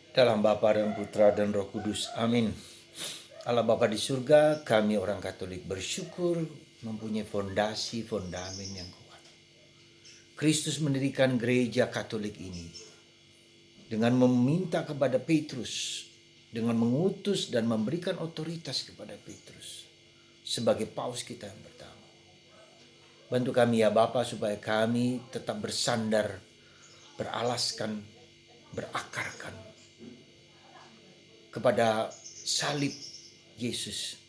Dalam Bapa dan Putra dan Roh Kudus. Amin. Allah Bapa di surga, kami orang Katolik bersyukur mempunyai fondamen yang kuat. Kristus mendirikan gereja Katolik ini dengan meminta kepada Petrus, dengan mengutus dan memberikan otoritas kepada Petrus sebagai paus kita yang pertama. Bantu kami ya Bapa supaya kami tetap bersandar, beralaskan, berakarkan kepada salib Yesus,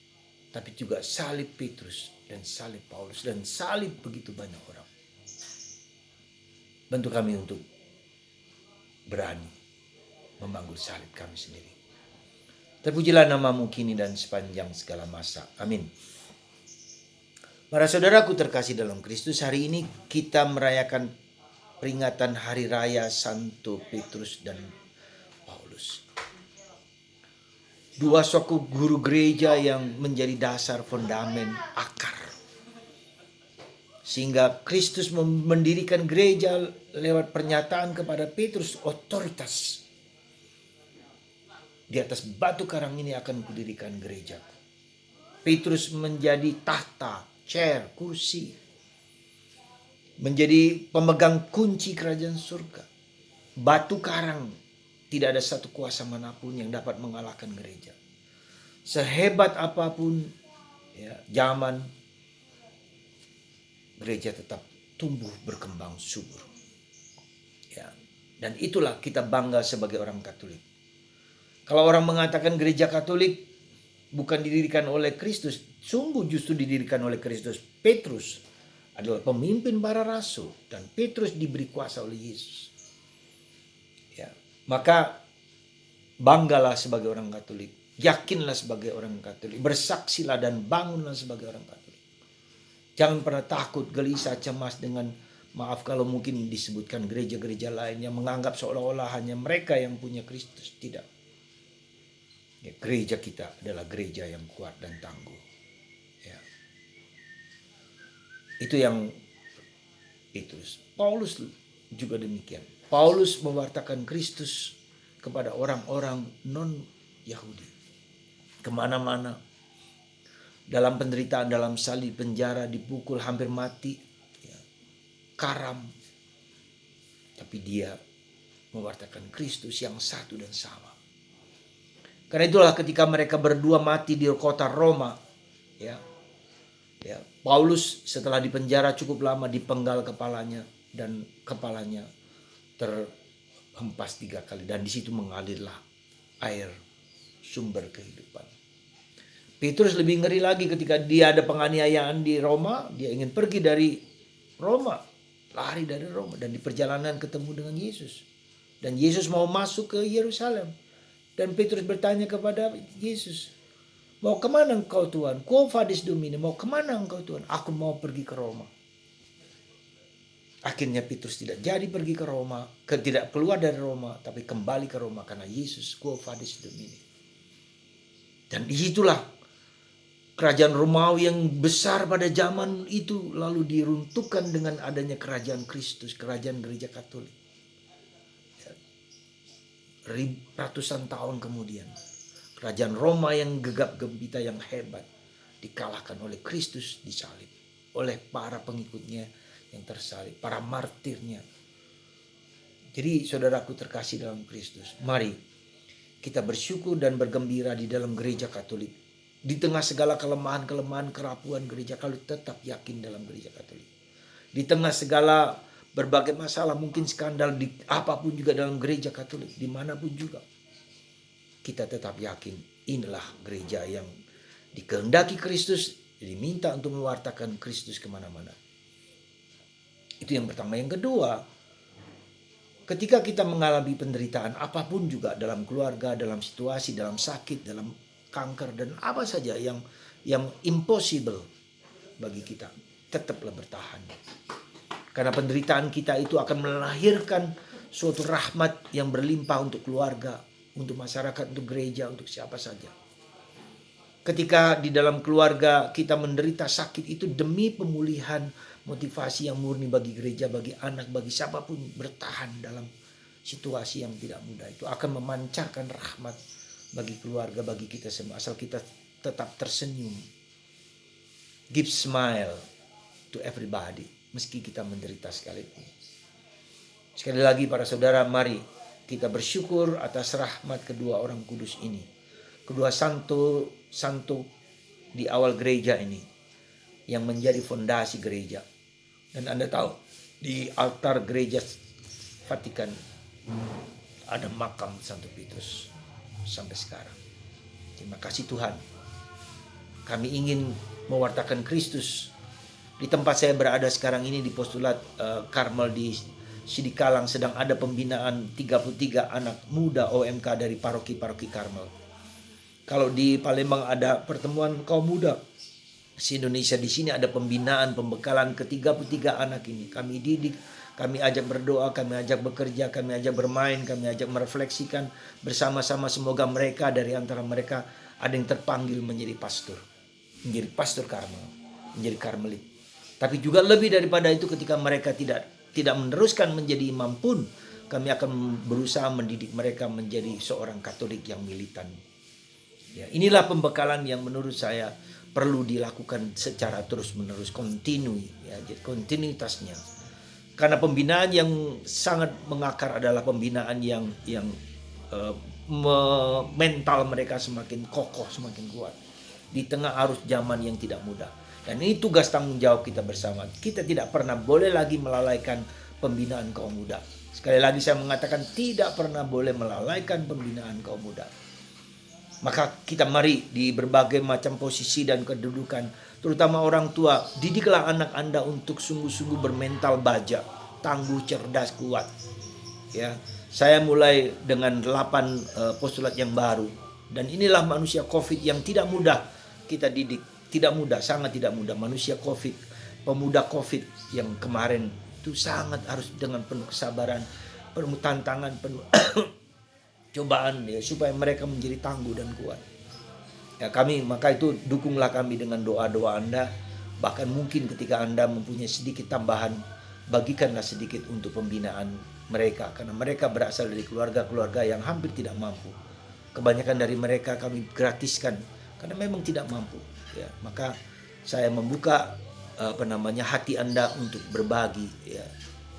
tapi juga salib Petrus dan salib Paulus dan salib begitu banyak orang. Bantu kami untuk berani memanggul salib kami sendiri. Terpujilah namamu kini dan sepanjang segala masa. Amin. Para saudaraku terkasih dalam Kristus, hari ini kita merayakan peringatan Hari Raya Santo Petrus dan Paulus. Dua suku guru gereja yang menjadi dasar fondamen akar. Sehingga Kristus mendirikan gereja lewat pernyataan kepada Petrus, otoritas. Di atas batu karang ini akan kudirikan gerejaku. Petrus menjadi tahta, chair, kursi. Menjadi pemegang kunci kerajaan surga. Batu karang, tidak ada satu kuasa manapun yang dapat mengalahkan gereja. Sehebat apapun ya, zaman, gereja tetap tumbuh berkembang subur. Ya, dan itulah kita bangga sebagai orang Katolik. Kalau orang mengatakan gereja Katolik bukan didirikan oleh Kristus, sungguh justru didirikan oleh Kristus. Petrus adalah pemimpin para rasul dan Petrus diberi kuasa oleh Yesus. Ya, maka banggalah sebagai orang Katolik, yakinlah sebagai orang Katolik, bersaksilah dan bangunlah sebagai orang Katolik. Jangan pernah takut, gelisah, cemas dengan, maaf kalau mungkin disebutkan gereja-gereja lain yang menganggap seolah-olah hanya mereka yang punya Kristus. Tidak. Ya, gereja kita adalah gereja yang kuat dan tangguh. Ya. Itu yang Petrus. Paulus juga demikian. Paulus mewartakan Kristus kepada orang-orang non-Yahudi. Kemana-mana. Dalam penderitaan, dalam salib, penjara, dipukul, hampir mati. Ya, karam. Tapi dia mewartakan Kristus yang satu dan sama. Karena itulah ketika mereka berdua mati di kota Roma. Ya, Paulus setelah dipenjara cukup lama dipenggal kepalanya. Dan kepalanya terhempas 3 kali. Dan di situ mengalirlah air sumber kehidupan. Petrus lebih ngeri lagi ketika dia ada penganiayaan di Roma. Dia ingin pergi dari Roma. Lari dari Roma. Dan di perjalanan ketemu dengan Yesus. Dan Yesus mau masuk ke Yerusalem. Dan Petrus bertanya kepada Yesus. Mau kemana engkau Tuhan? Quo vadis Domine. Mau kemana engkau Tuhan? Aku mau pergi ke Roma. Akhirnya Petrus tidak jadi pergi ke Roma. Tidak keluar dari Roma. Tapi kembali ke Roma. Karena Yesus quo vadis Domine. Dan disitulah kerajaan Romawi yang besar pada zaman itu lalu diruntuhkan dengan adanya kerajaan Kristus, kerajaan gereja Katolik. Ratusan tahun kemudian, kerajaan Roma yang gegap gempita, yang hebat, dikalahkan oleh Kristus disalib, oleh para pengikutnya yang tersalib, para martirnya. Jadi saudaraku terkasih dalam Kristus, mari kita bersyukur dan bergembira di dalam gereja Katolik. Di tengah segala kelemahan-kelemahan, kerapuhan gereja Katolik, tetap yakin dalam gereja Katolik. Di tengah segala berbagai masalah, mungkin skandal di apapun juga dalam gereja Katolik, dimanapun juga, kita tetap yakin inilah gereja yang dikehendaki Kristus, diminta untuk mewartakan Kristus kemana-mana. Itu yang pertama. Yang kedua, ketika kita mengalami penderitaan apapun juga dalam keluarga, dalam situasi, dalam sakit, dalam kanker dan apa saja yang impossible bagi kita, tetaplah bertahan. Karena penderitaan kita itu akan melahirkan suatu rahmat yang berlimpah untuk keluarga, untuk masyarakat, untuk gereja, untuk siapa saja. Ketika di dalam keluarga kita menderita sakit, itu demi pemulihan, motivasi yang murni bagi gereja, bagi anak, bagi siapapun bertahan dalam situasi yang tidak mudah itu akan memancarkan rahmat bagi keluarga, bagi kita semua, asal kita tetap tersenyum. Give smile to everybody, meski kita menderita sekalipun. Sekali lagi para saudara, mari kita bersyukur atas rahmat kedua orang kudus ini, kedua santo di awal gereja ini, yang menjadi fondasi gereja. Dan Anda tahu, di altar gereja Vatikan ada makam Santo Petrus sampai sekarang. Terima kasih Tuhan. Kami ingin mewartakan Kristus. Di tempat saya berada sekarang ini, di postulat Karmel di Sidikalang, sedang ada pembinaan 33 anak muda OMK dari paroki-paroki Karmel. Kalau di Palembang ada pertemuan kaum muda se-Indonesia, di sini ada pembinaan, pembekalan ke-33 anak ini. Kami didik, kami ajak berdoa, kami ajak bekerja, kami ajak bermain, kami ajak merefleksikan bersama-sama. Semoga mereka, dari antara mereka ada yang terpanggil menjadi pastor Karmel, menjadi Karmelit. Tapi juga lebih daripada itu, ketika mereka tidak meneruskan menjadi imam pun, kami akan berusaha mendidik mereka menjadi seorang Katolik yang militan. Ya, inilah pembekalan yang menurut saya perlu dilakukan secara terus-menerus, jadi kontinuitasnya. Karena pembinaan yang sangat mengakar adalah pembinaan yang mental mereka semakin kokoh, semakin kuat di tengah arus zaman yang tidak mudah. Dan ini tugas tanggung jawab kita bersama. Kita tidak pernah boleh lagi melalaikan pembinaan kaum muda. Sekali lagi saya mengatakan, tidak pernah boleh melalaikan pembinaan kaum muda. Maka kita mari di berbagai macam posisi dan kedudukan, terutama orang tua, didiklah anak Anda untuk sungguh-sungguh bermental baja, tangguh, cerdas, kuat. Ya, saya mulai dengan 8 postulat yang baru, dan inilah manusia COVID yang tidak mudah kita didik, tidak mudah, sangat tidak mudah. Manusia COVID, pemuda COVID yang kemarin itu sangat harus dengan penuh kesabaran, penuh tantangan, penuh cobaan, ya, supaya mereka menjadi tangguh dan kuat. Ya, maka itu dukunglah kami dengan doa-doa Anda. Bahkan mungkin ketika Anda mempunyai sedikit tambahan, bagikanlah sedikit untuk pembinaan mereka, karena mereka berasal dari keluarga-keluarga yang hampir tidak mampu. Kebanyakan dari mereka kami gratiskan karena memang tidak mampu. Ya, maka saya membuka hati Anda untuk berbagi. Ya,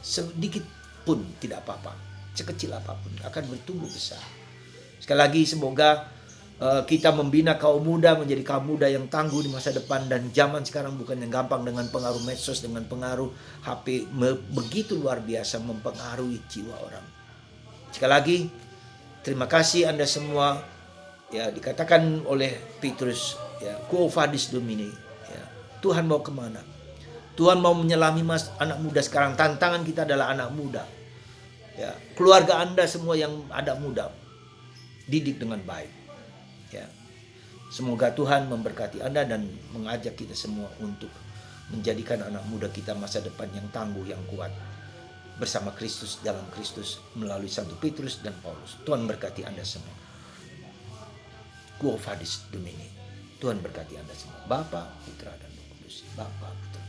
sedikit pun tidak apa-apa, sekecil apapun akan bertumbuh besar. Sekali lagi, semoga kita membina kaum muda menjadi kaum muda yang tangguh di masa depan. Dan zaman sekarang bukan yang gampang, dengan pengaruh medsos, dengan pengaruh HP begitu luar biasa mempengaruhi jiwa orang. Sekali lagi, terima kasih Anda semua. Ya, dikatakan oleh Petrus, ya, Quo vadis Domini. Ya, Tuhan mau kemana? Tuhan mau menyelami anak muda sekarang. Tantangan kita adalah anak muda. Ya, keluarga Anda semua yang ada muda, didik dengan baik. Ya, semoga Tuhan memberkati Anda dan mengajak kita semua untuk menjadikan anak muda kita masa depan yang tangguh, yang kuat, bersama Kristus, dalam Kristus, melalui Santo Petrus dan Paulus. Tuhan berkati Anda semua. Quo vadis Domini. Tuhan berkati Anda semua. Bapa, Putra, dan Roh Kudus. Bapa, Putra.